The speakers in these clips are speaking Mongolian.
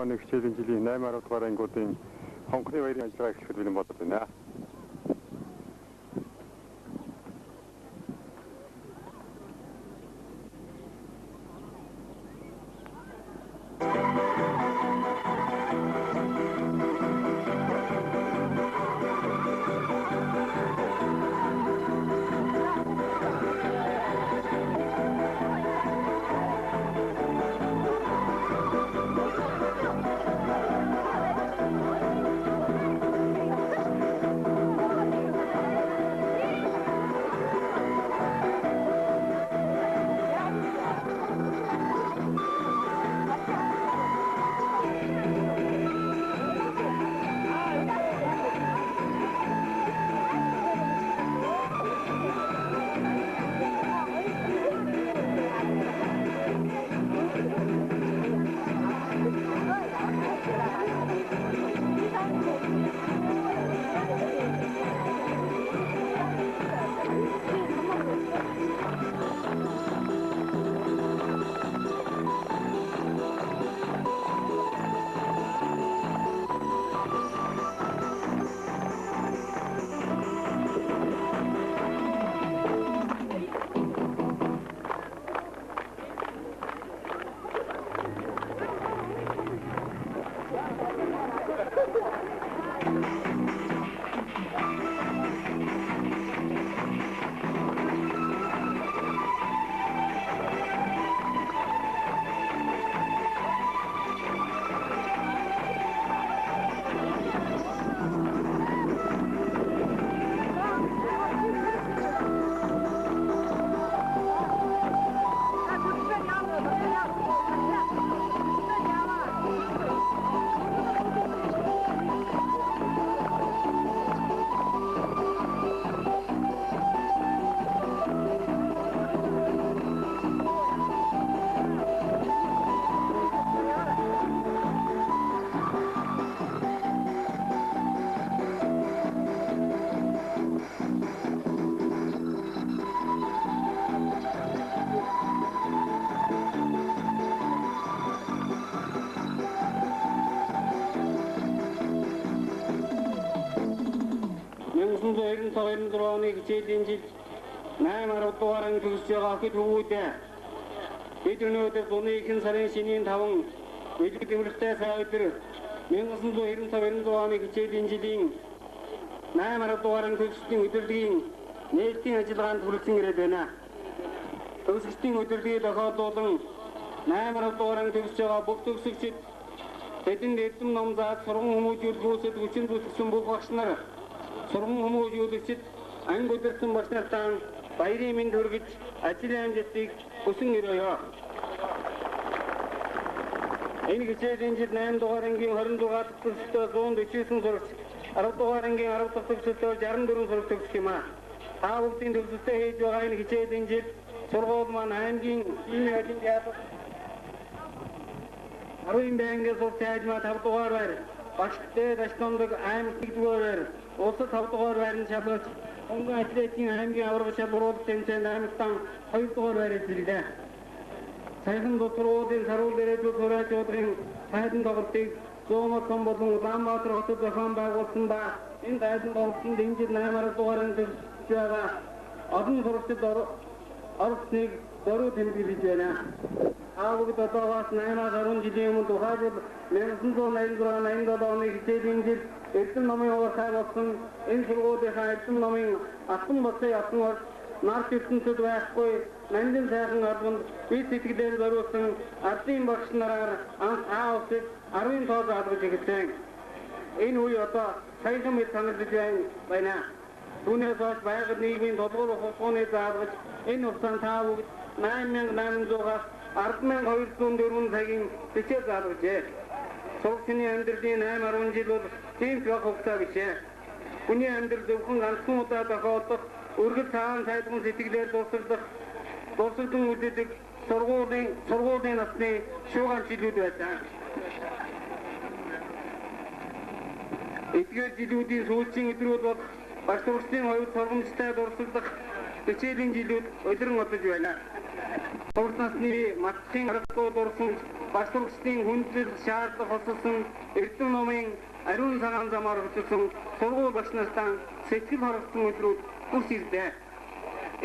оны хичээлийн жилийн 8 дугаар ангиудын хонхны баярын ажиллагаа эхлэхэд бэлэн болоод байна. оны хичээлийн жил 8 дугаар анги төгсөж байгаа хэд хөвгүүдээ бид өнөөдөр зуны ихэнх сарын шинийн 5 элэг дэмжлэгтэй сая өдөр 1995 оны хичээлийн жилийн 8 дугаар анги төгсөлийн өдрийн нээлтийн ажиллагаанд хүрэлцэн ирээд байна. Төгсөгчдийн өдрийг тохиолдуулан 8 дугаар анги төгсөж байгаа бүх төгсөгчид тэдэнд эрдэм ном зааж сургууль хүмүүжүүлгүүсэд хүчин зүтгэсэн бүх багш нар сургууль хүмүүжүүлэгчид анги удирдсан багш нартаа баярын мэнд хүргэж ажлын амжилтыг хүсэн өрөөё. Энэ хичээлийн жил 8 дугаар ангийн 26 дахь төгсөлтөөр 149 сурагч, 10 дугаар ангийн 10 дахь төгсөлтөөр 64 сурагч төгсөх юм а. Та бүхэн төгсөлтөө хийж байгаа энэ хичээлийн жил сургууль маань аймгийн нийгмийн ажил яатах 10 байнгын сурч хайжмаа 5 дугаар байр, багштай даштондог аймаг 1-р байр, улсад 5 дугаар байрны шалгалт, онгон атлетийн аймгийн аварга шалгаруулалт тэмцээнд аймагтан 2 дугаар байрыг зэлдэ. Сайхан доторуудын саруул дээрээ сураачуудын хайдан тоглолтыг Зоомотон болон Улаанбаатар хотод зохион байгуулсан ба энэ хайдан тоглолтод энэ жил 8 дугаарыг төгсөж байгаа олон сурагчид оролцсныг зориуд тэмдэглэж байна. Бүгд одоогоос 8-10 жилийн өмнө тухайбал 1986-87 оны хичээлийн жил эрдэм номын уурхай болсон энэ сургуулийнхаа эрдэм номын алтан босой алтан орд нарт ертөнцид байхгүй нандин сайхан албанд бие сэтгэлээр зориулсан ардын багш нараар анх аавсыг 10 тоо заалгаж эхэлсэн. Энэ үе одоо саяхан мэд санагдаж байна. Түүнээс хойш байгаль нийгмийн тодгуур ухааны заалгаж энэ хугацаанд та бүгд 8800-аас 10,204 цагийн бичээ заалгажээ. Сурагчны амьдралын 8-10 жил бол тийм ч бага хугацаа биш. Хүний амьдрал зөвхөн ганцхан удаа тохиолдох, өргөл цаан сайдган сэтгэлээр дурсагдан үлддэг сургуулийн насны шууган жилүүд байсан. Эдгээр жилүүдийн сүүлчийн өдрүүд бол багш сурагчдын хувьд сургамжтай дурсагдах хичээлийн жилүүд өдрөн одож байна. Сурагч насны математикийн аргагүй дурсан баштарчдын хүндрэл шаардлага хоцолсон Эрдэнэ номын ариун цагаан замаар хөтлсөн сургууль багш нартаа сэтгэл хорогдсон өдрүүд бүс ирлээ.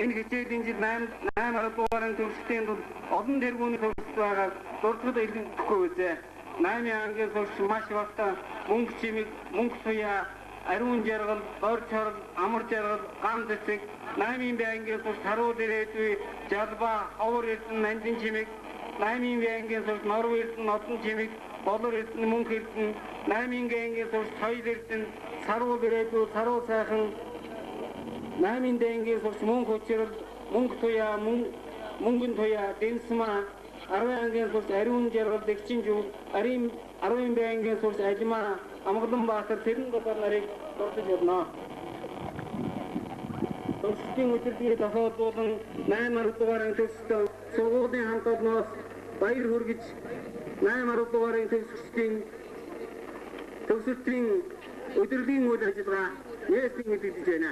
Энэ хичээлийн жил 8 дугаарын төгсөлтийн тулд олон тэргүүний төгсөлт байгаад дурдгад илэрдэхгүй үзээ. 8 ангийн сурч маш бахта мөнгө чимэг, мөнгө суяа, ариун жаргал, бор чорол, амар жаргал, гам цэцэг, 8 байнгын сурч харуу дээрээдүй, жалбаа, ховор эрдэнэ, нандин чимэг, 8 байнгын сурч норв эрдэнэ, нодон чимэг, болор эрдэнэ, мөнгө эрдэнэ, 8 байнгын сурч соёл эрдэнэ, саруу дээрээдүй, саруу сайхан, 8 дэнгийн сурч мөнгө хүчрэл, мөнгө туяа, мөнгөн туяа, дэнсмаа, 10 ангийн сурч ариун жаргал, дэгчин жүүл, 10 байнгын сурч ажимаа, Амгалан Баатар тэрэн гопар нарыг дурдж явна. Төгсөлтийн өдрийн тохиолдуулан 8 дугаарын төгсөлтөд сургуулийн хамт олноос баяр хүргэж 8 дугаарын төгсөлтийн өдрийн үйл ажиллагаа нээсэн мэдэгдэж байна.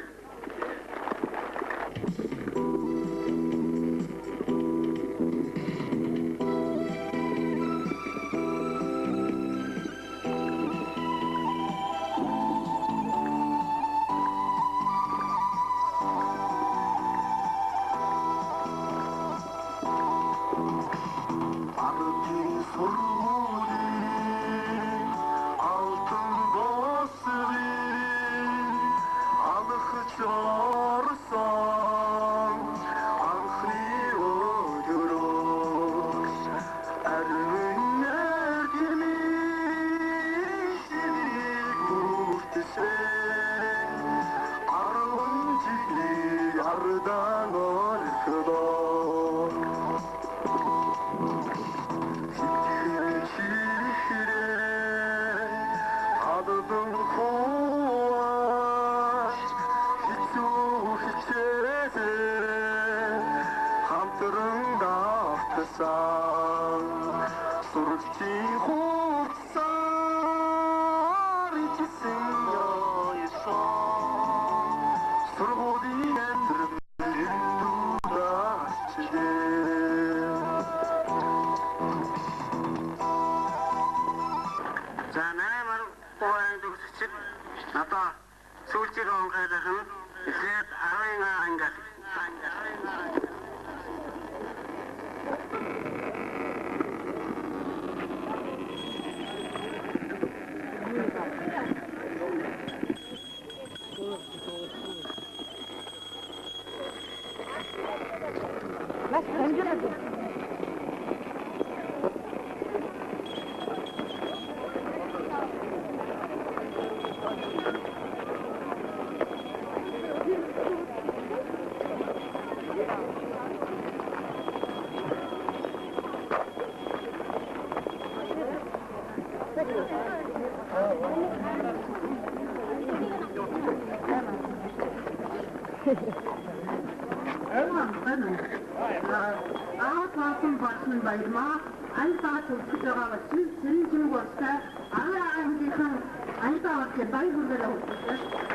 Надаа сүүлчийн онгойлох нь эхлээд 10 анги. Аатлаасан болсон баярмаа айлтаа төгсөж байгаа учраас сэрийн зүг болтой аваа ангийнхан айлтаа болтой баяр хүргэлээ өгсөн.